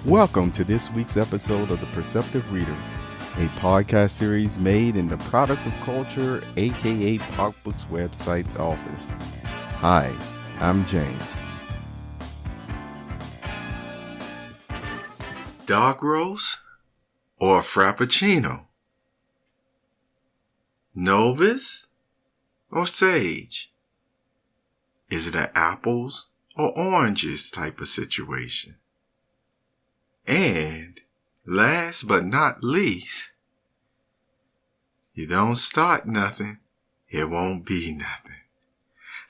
Welcome to this week's episode of The Perceptive Readers, a podcast series made in the Product of Culture, aka Pop Books website's office. Hi, I'm James. Dark roast or frappuccino? Novice or sage? Is it an apples or oranges type of situation? And last but not least, you don't start nothing, it won't be nothing.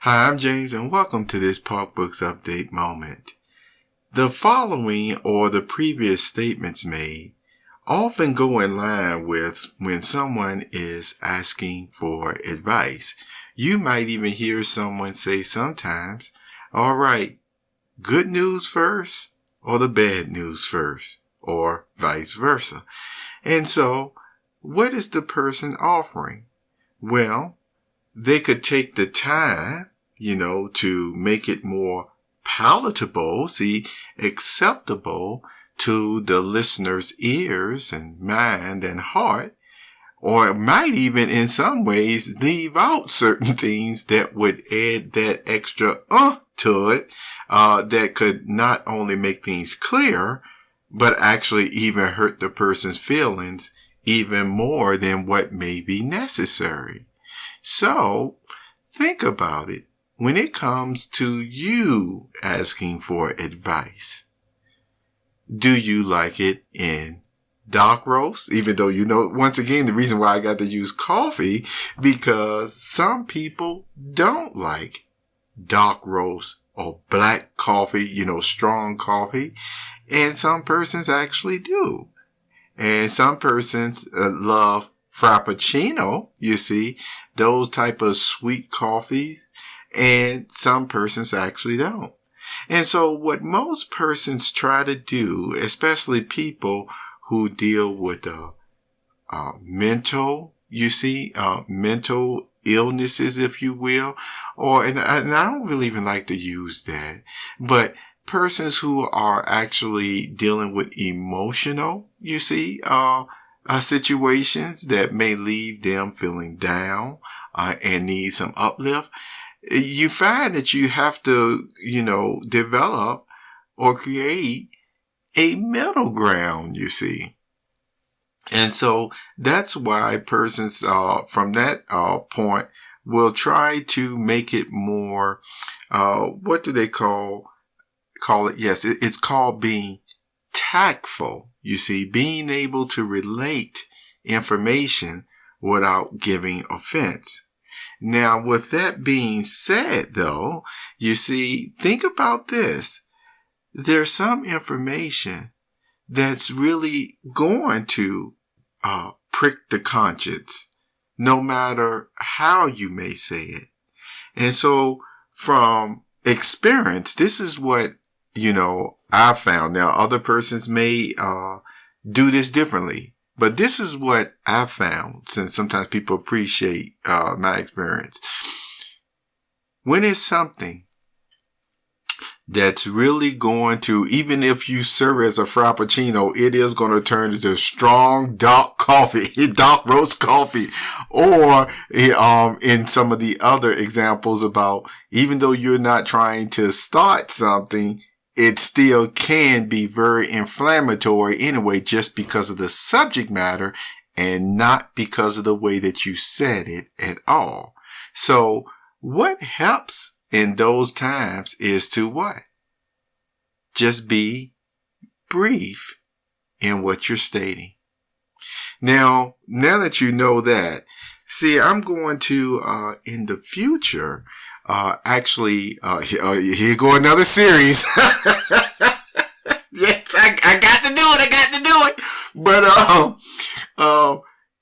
Hi, I'm James and welcome to this Park Books Update moment. The following or the previous statements made often go in line with when someone is asking for advice. You might even hear someone say sometimes, all right, good news first or the bad news first, or vice versa. And so, what is the person offering? Well, they could take the time, to make it more palatable, acceptable to the listener's ears and mind and heart, or it might even in some ways leave out certain things that would add that extra to it, that could not only make things clear, but actually even hurt the person's feelings even more than what may be necessary. So, think about it. When it comes to you asking for advice, do you like it in dark roast? Even though once again, the reason why I got to use coffee, because some people don't like dark roast or black coffee, strong coffee. And some persons actually do. And some persons love frappuccino, those type of sweet coffees. And some persons actually don't. And so what most persons try to do, especially people who deal with mental illnesses, if you will, and I don't really even like to use that, but persons who are actually dealing with emotional, situations that may leave them feeling down, and need some uplift, you find that you have to, develop or create a middle ground, And so that's why persons from that point will try to make it more, what do they call it? Yes, it's called being tactful, being able to relate information without giving offense. Now, with that being said, though, think about this. There's some information that's really going to prick the conscience, no matter how you may say it. And so from experience, this is what, I found. Now, other persons may do this differently, but this is what I found, since sometimes people appreciate my experience. When it's something that's really going to, even if you serve as a frappuccino, it is going to turn into strong dark coffee, dark roast coffee, or in some of the other examples about, even though you're not trying to start something, it still can be very inflammatory anyway, just because of the subject matter and not because of the way that you said it at all. So what helps in those times is to what? Just be brief in what you're stating. Now that you know that, I'm going to, in the future, here go another series. Yes, I got to do it. But,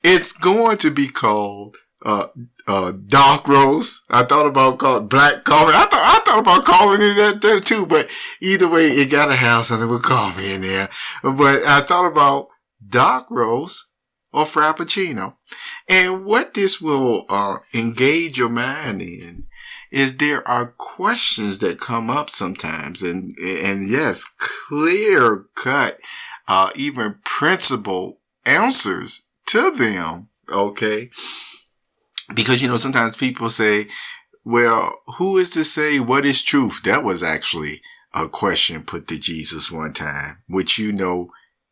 it's going to be called, dark roast. I thought about called black coffee. I thought about calling it that there too, but either way, it gotta have something with coffee in there. But I thought about dark roast or frappuccino. And what this will engage your mind in is there are questions that come up sometimes, and yes, clear cut, even principle answers to them. Okay, because sometimes people say, "Well, who is to say what is truth?" That was actually a question put to Jesus one time, which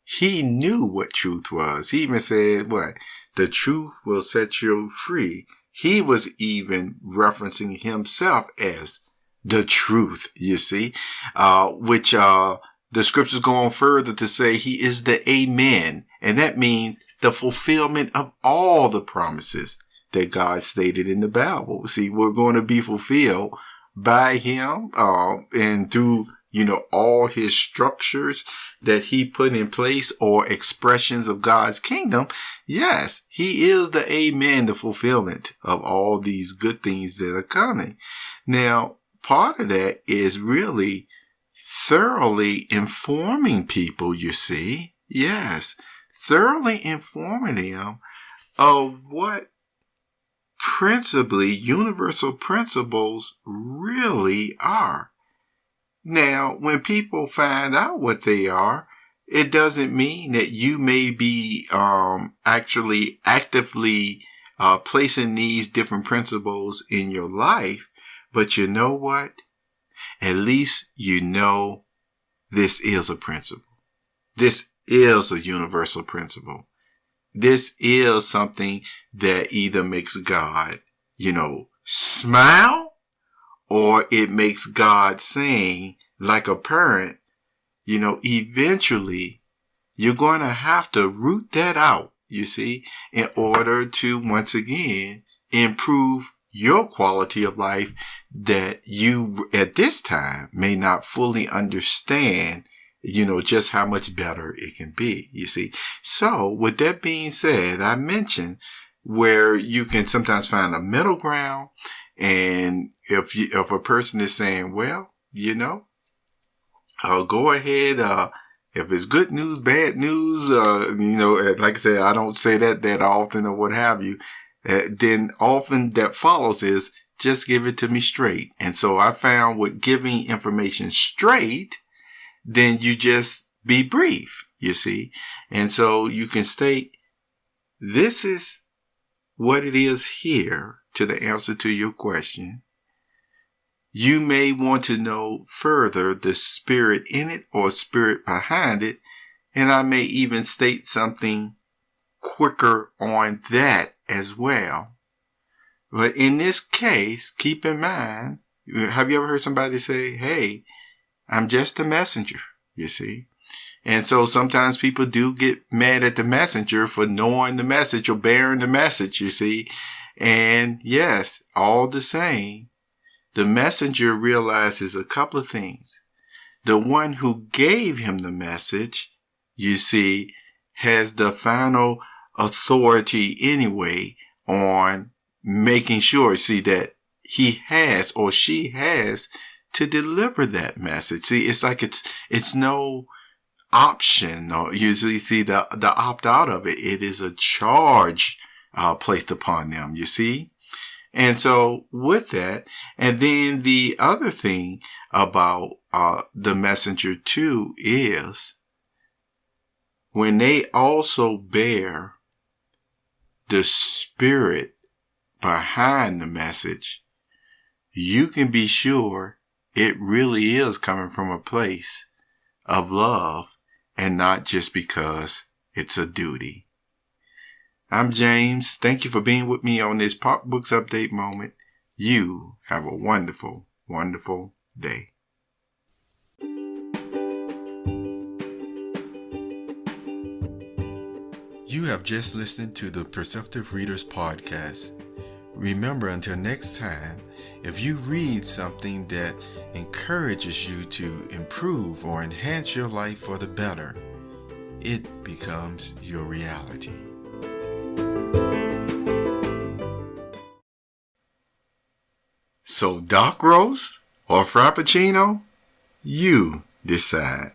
he knew what truth was. He even said, "What? The truth will set you free." He was even referencing himself as the truth, you see, which the scriptures go on further to say he is the Amen. And that means the fulfillment of all the promises that God stated in the Bible. See, we're going to be fulfilled by him, and through, all his structures that he put in place or expressions of God's kingdom. Yes, he is the Amen, the fulfillment of all these good things that are coming. Now, part of that is really thoroughly informing people, you see. Yes, thoroughly informing them of what principally universal principles really are. Now, when people find out what they are, it doesn't mean that you may be actually actively placing these different principles in your life. But you know what? At least this is a principle. This is a universal principle. This is something that either makes God, smile, or it makes God sing like a parent. Eventually you're going to have to root that out, you see, in order to once again improve your quality of life that you at this time may not fully understand, just how much better it can be, you see. So with that being said, I mentioned where you can sometimes find a middle ground. And if a person is saying, well, go ahead, if it's good news, bad news, like I said, I don't say that often or what have you, then often that follows is just give it to me straight. And so I found with giving information straight, then you just be brief, you see. And so you can state, this is what it is here to the answer to your question. You may want to know further the spirit in it or spirit behind it. And I may even state something quicker on that as well. But in this case, keep in mind, have you ever heard somebody say, hey, I'm just a messenger, you see? And so sometimes people do get mad at the messenger for knowing the message or bearing the message, you see? And yes, all the same, the messenger realizes a couple of things. The one who gave him the message, you see, has the final authority anyway on making sure, see, that he has or she has to deliver that message. See, it's like it's no option, or usually see the opt out of it. It is a charge placed upon them, you see. And so with that, and then the other thing about the messenger too is when they also bear the spirit behind the message, you can be sure it really is coming from a place of love and not just because it's a duty. I'm James. Thank you for being with me on this Pop Books Update moment. You have a wonderful, wonderful day. You have just listened to the Perceptive Readers Podcast. Remember, until next time, if you read something that encourages you to improve or enhance your life for the better, it becomes your reality. So dark roast or frappuccino? You decide.